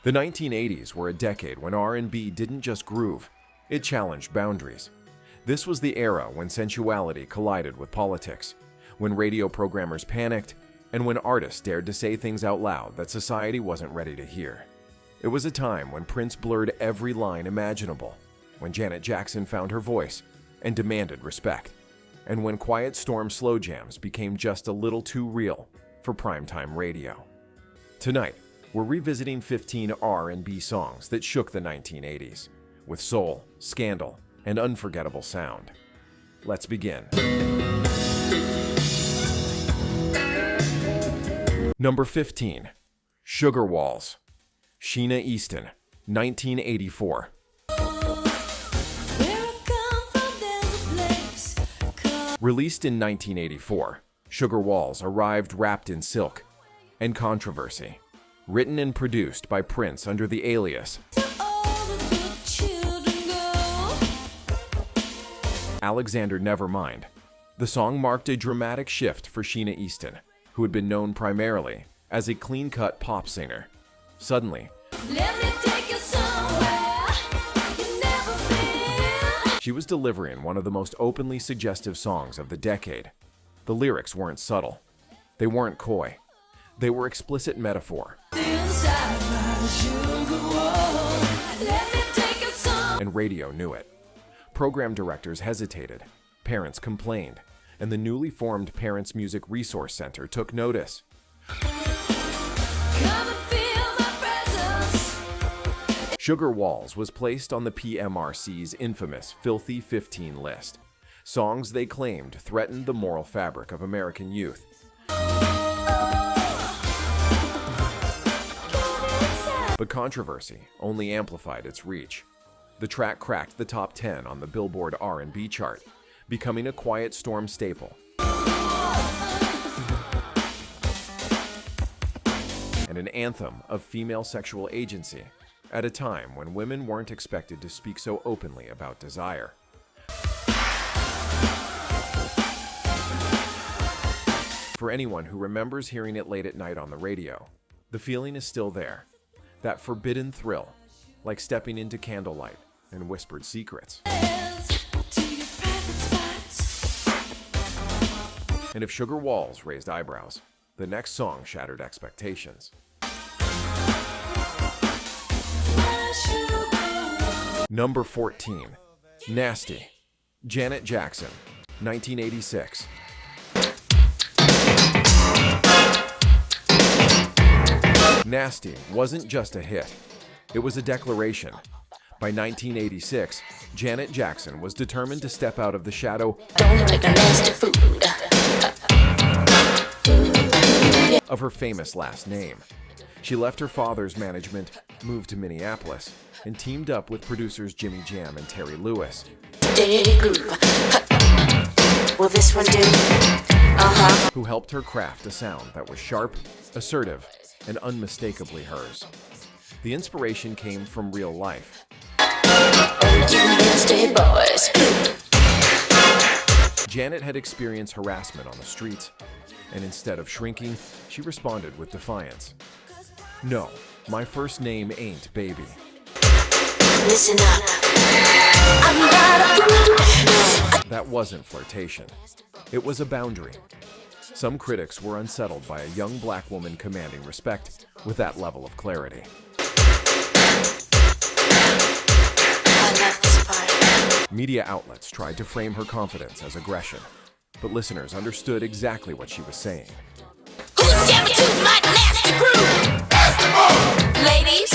The 1980s were a decade when R&B didn't just groove, it challenged boundaries. This was the era when sensuality collided with politics, when radio programmers panicked, and when artists dared to say things out loud that society wasn't ready to hear. It was a time when Prince blurred every line imaginable, when Janet Jackson found her voice and demanded respect, and when Quiet Storm slow jams became just a little too real for primetime radio. Tonight, we're revisiting 15 R&B songs that shook the 1980s, with soul, scandal, and unforgettable sound. Let's begin. Number 15, Sugar Walls, Sheena Easton, 1984. Released in 1984, Sugar Walls arrived wrapped in silk and controversy. Written and produced by Prince under the alias Alexander Nevermind, the song marked a dramatic shift for Sheena Easton, who had been known primarily as a clean-cut pop singer. Suddenly, she was delivering one of the most openly suggestive songs of the decade. The lyrics weren't subtle. They weren't coy. They were explicit metaphor. And radio knew it. Program directors hesitated, parents complained, and the newly formed Parents Music Resource Center took notice. Sugar Walls was placed on the PMRC's infamous Filthy 15 list. Songs they claimed threatened the moral fabric of American youth. But controversy only amplified its reach. The track cracked the top 10 on the Billboard R&B chart, becoming a Quiet Storm staple. And an anthem of female sexual agency at a time when women weren't expected to speak so openly about desire. For anyone who remembers hearing it late at night on the radio, the feeling is still there. That forbidden thrill, like stepping into candlelight and whispered secrets. And if Sugar Walls raised eyebrows, the next song shattered expectations. Number 14, Nasty, Janet Jackson, 1986. Nasty wasn't just a hit, it was a declaration. By 1986, Janet Jackson was determined to step out of the shadow of her famous last name. She left her father's management, moved to Minneapolis, and teamed up with producers Jimmy Jam and Terry Lewis. Will this one do? Who helped her craft a sound that was sharp, assertive, and unmistakably hers. The inspiration came from real life. Janet had experienced harassment on the streets, and instead of shrinking, she responded with defiance. No, my first name ain't Baby. Listen up. That wasn't flirtation. It was a boundary. Some critics were unsettled by a young black woman commanding respect with that level of clarity. I love this part. Media outlets tried to frame her confidence as aggression, but listeners understood exactly what she was saying. Who's jamming to my nasty groove? Ladies?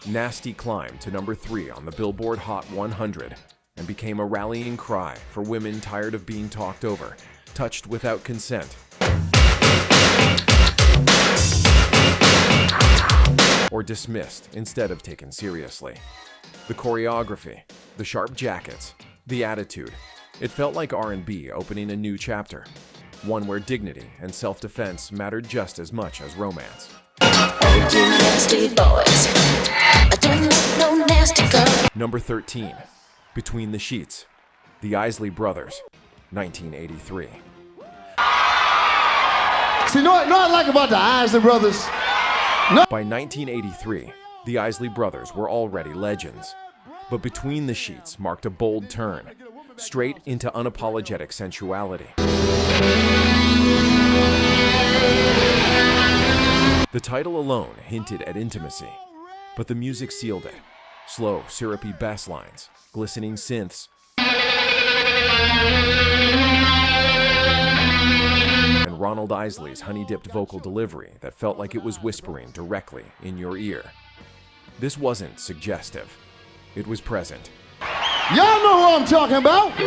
Nasty climbed to number 3 on the Billboard Hot 100 and became a rallying cry for women tired of being talked over, touched without consent, or dismissed instead of taken seriously. The choreography, the sharp jackets, the attitude, it felt like R&B opening a new chapter, one where dignity and self-defense mattered just as much as romance. Number 13, Between the Sheets, the Isley Brothers, 1983. See, you know what I like about the Isley Brothers? By 1983, The Isley brothers were already legends, but Between the Sheets marked a bold turn, straight into unapologetic sensuality. The title alone hinted at intimacy, but the music sealed it. Slow, syrupy bass lines, glistening synths, and Ronald Isley's honey-dipped vocal delivery that felt like it was whispering directly in your ear. This wasn't suggestive. It was present. Y'all know who I'm talking about.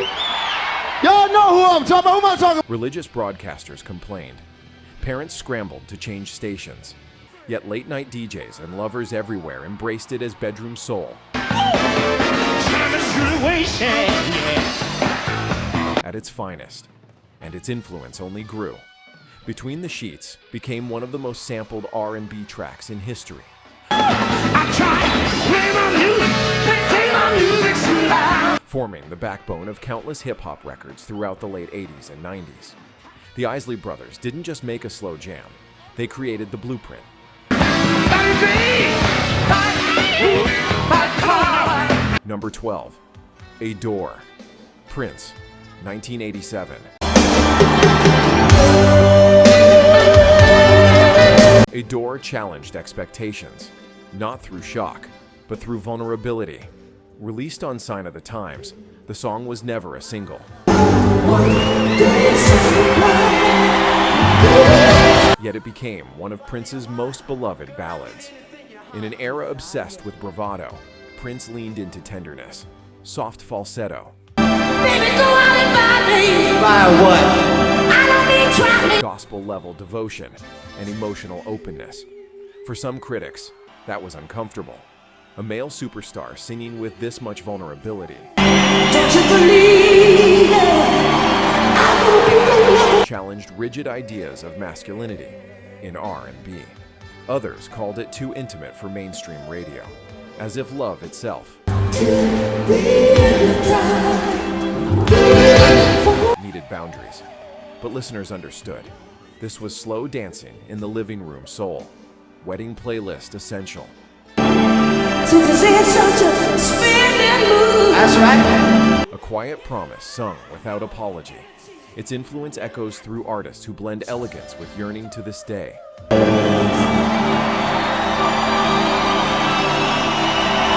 Y'all know who I'm talking about. Who am I talking about? Religious broadcasters complained. Parents scrambled to change stations. Yet late-night DJs and lovers everywhere embraced it as bedroom soul. At its finest, and its influence only grew. Between the Sheets became one of the most sampled R&B tracks in history. Forming the backbone of countless hip-hop records throughout the late 80s and 90s. The Isley brothers didn't just make a slow jam, they created the blueprint. Number 12, A Door, Prince, 1987. A Door challenged expectations, not through shock, but through vulnerability. Released on Sign of the Times, the song was never a single. Yet it became one of Prince's most beloved ballads. In an era obsessed with bravado, Prince leaned into tenderness, soft falsetto, gospel-level devotion, and emotional openness. For some critics, that was uncomfortable. A male superstar singing with this much vulnerability challenged rigid ideas of masculinity in R&B. Others called it too intimate for mainstream radio, as if love itself needed boundaries. But listeners understood. This was slow dancing in the living room soul. Wedding playlist essential. That's right. A quiet promise sung without apology. Its influence echoes through artists who blend elegance with yearning to this day.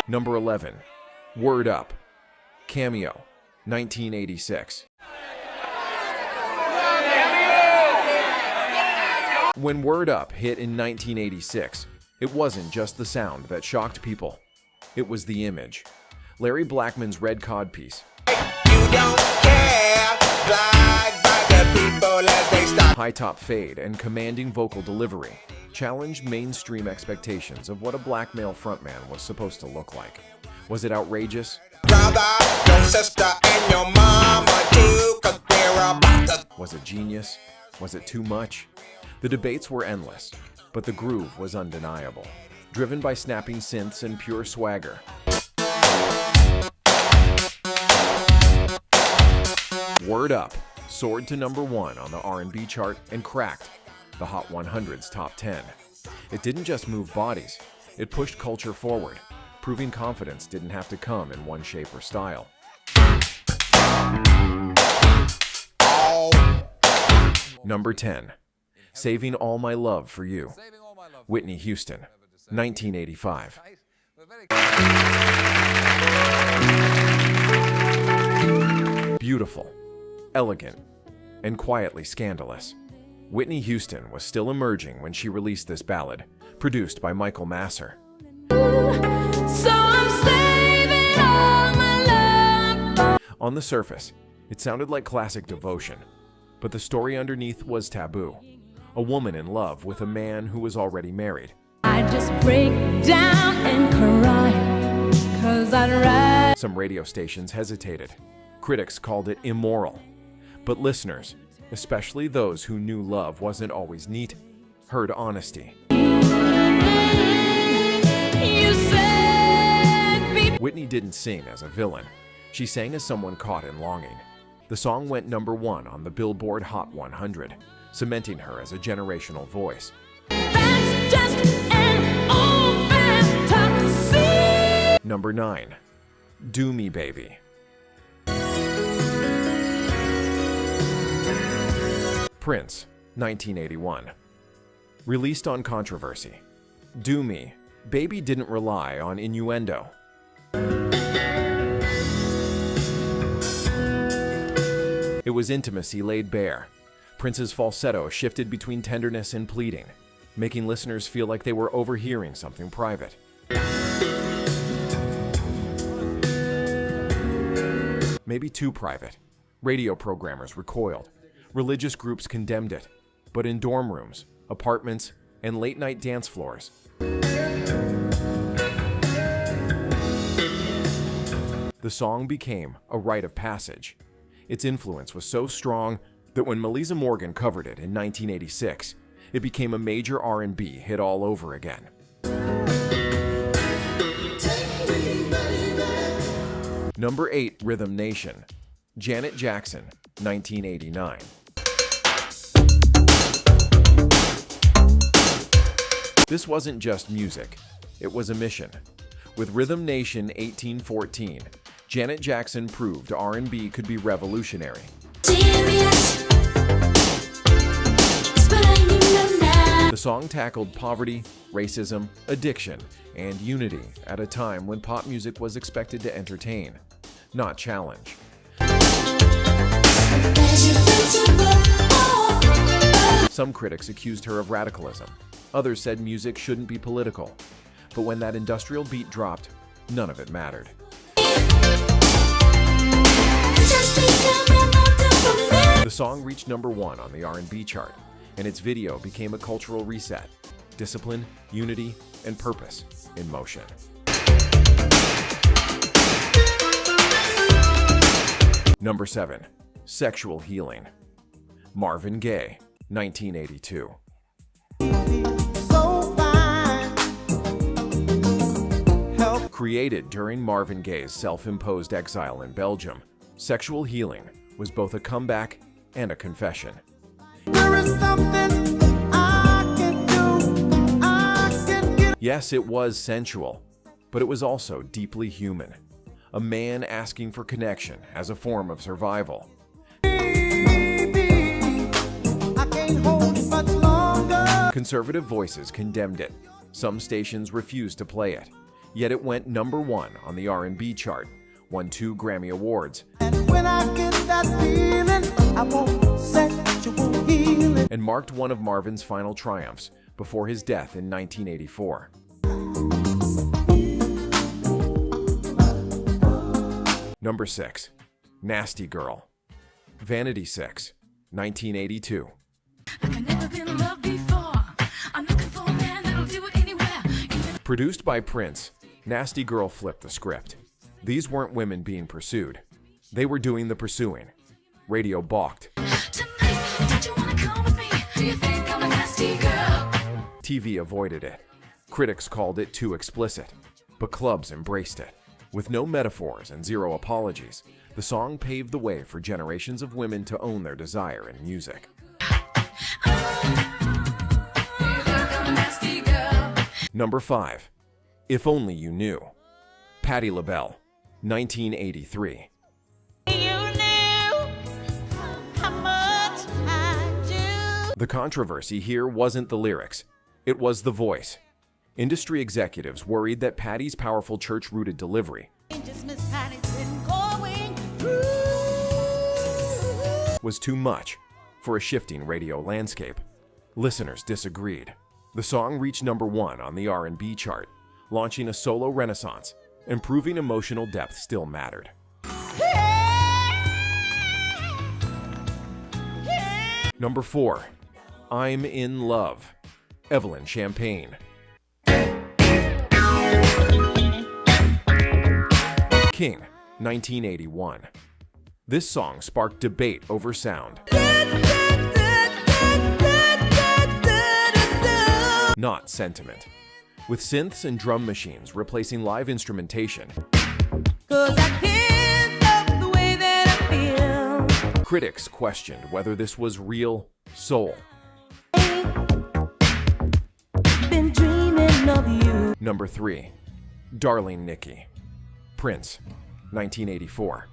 Number 11, Word Up, Cameo, 1986. When Word Up hit in 1986, it wasn't just the sound that shocked people. It was the image. Larry Blackmon's Red Codpiece, high top fade and commanding vocal delivery challenged mainstream expectations of what a black male frontman was supposed to look like. Was it outrageous? Was it genius? Was it too much? The debates were endless, but the groove was undeniable, driven by snapping synths and pure swagger. Word Up soared to number 1 on the R&B chart and cracked the Hot 100's top 10. It didn't just move bodies, it pushed culture forward, proving confidence didn't have to come in one shape or style. Number 10, Saving All My Love for You, Whitney Houston, 1985. Beautiful, elegant, and quietly scandalous. Whitney Houston was still emerging when she released this ballad, produced by Michael Masser. So I'm saving all my love. On the surface, it sounded like classic devotion, but the story underneath was taboo. A woman in love with a man who was already married. I just break down and cry, 'cause I'd rather. Some radio stations hesitated. Critics called it immoral. But listeners, especially those who knew love wasn't always neat, heard honesty. You said Whitney didn't sing as a villain. She sang as someone caught in longing. The song went number 1 on the Billboard Hot 100, cementing her as a generational voice. that's just an old man talking. Number 9. Do Me Baby. Prince, 1981. Released on controversy. Do Me Baby didn't rely on innuendo. It was intimacy laid bare. Prince's falsetto shifted between tenderness and pleading, making listeners feel like they were overhearing something private. Maybe too private. Radio programmers recoiled. Religious groups condemned it. But in dorm rooms, apartments, and late-night dance floors, the song became a rite of passage. Its influence was so strong that when Melissa Morgan covered it in 1986, it became a major R&B hit all over again. Number 8, Rhythm Nation. Janet Jackson, 1989. This wasn't just music, it was a mission. With Rhythm Nation 1814, Janet Jackson proved R&B could be revolutionary. The song tackled poverty, racism, addiction, and unity at a time when pop music was expected to entertain, not challenge. Some critics accused her of radicalism. Others said music shouldn't be political. But when that industrial beat dropped, none of it mattered. The song reached number 1 on the R&B chart, and its video became a cultural reset. Discipline, unity, and purpose in motion. Number 7. Sexual Healing. Marvin Gaye, 1982. Created during Marvin Gaye's self-imposed exile in Belgium, Sexual Healing was both a comeback and a confession. Yes, it was sensual, but it was also deeply human. A man asking for connection as a form of survival. Conservative voices condemned it. Some stations refused to play it. Yet it went number 1 on the R&B chart, won 2 Grammy Awards, and marked one of Marvin's final triumphs before his death in 1984. Number 6. Nasty Girl. Vanity 6, 1982. Produced by Prince, Nasty Girl flipped the script. These weren't women being pursued. They were doing the pursuing. Radio balked. TV avoided it. Critics called it too explicit, but clubs embraced it. With no metaphors and zero apologies, the song paved the way for generations of women to own their desire in music. Number 5. If Only You Knew. Patti LaBelle, 1983. The controversy here wasn't the lyrics, it was the voice. Industry executives worried that Patti's powerful church-rooted delivery was too much for a shifting radio landscape. Listeners disagreed. The song reached number 1 on the R&B chart, launching a solo renaissance and proving emotional depth still mattered. Number 4. I'm in Love. Evelyn Champagne. King, 1981. This song sparked debate over sound, not sentiment. With synths and drum machines replacing live instrumentation, critics questioned whether this was real soul. Number 3. Darling Nikki. Prince, 1984.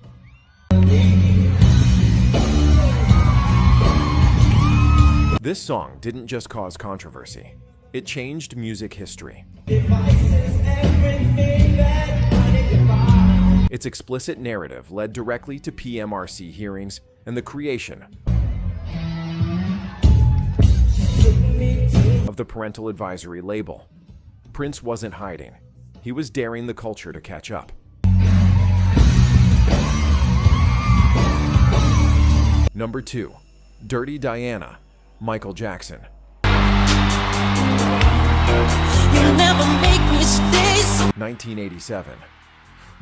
This song didn't just cause controversy, it changed music history. Its explicit narrative led directly to PMRC hearings and the creation of the Parental Advisory label. Prince wasn't hiding. He was daring the culture to catch up. Number 2. Dirty Diana, Michael Jackson. You never make me stay. 1987.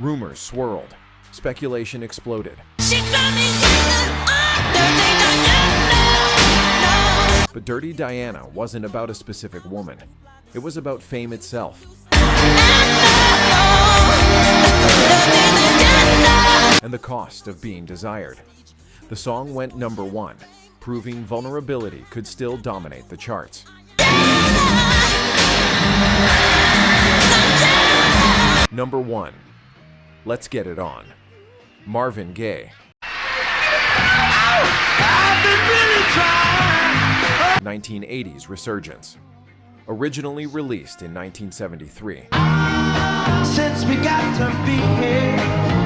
Rumors swirled. Speculation exploded. But Dirty Diana wasn't about a specific woman. It was about fame itself. And the cost of being desired. The song went number 1, proving vulnerability could still dominate the charts. Number 1. Let's Get It On. Marvin Gaye. 1980s resurgence. Originally released in 1973. Since we got to be here.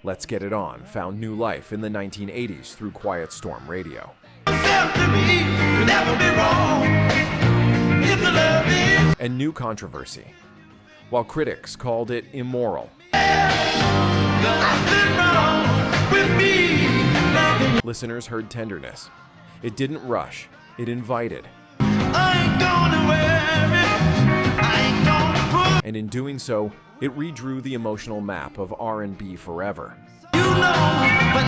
Let's Get It On found new life in the 1980s through Quiet Storm Radio. And new controversy. While critics called it immoral, listeners heard tenderness. It didn't rush, it invited. And in doing so, it redrew the emotional map of R&B forever. You know, but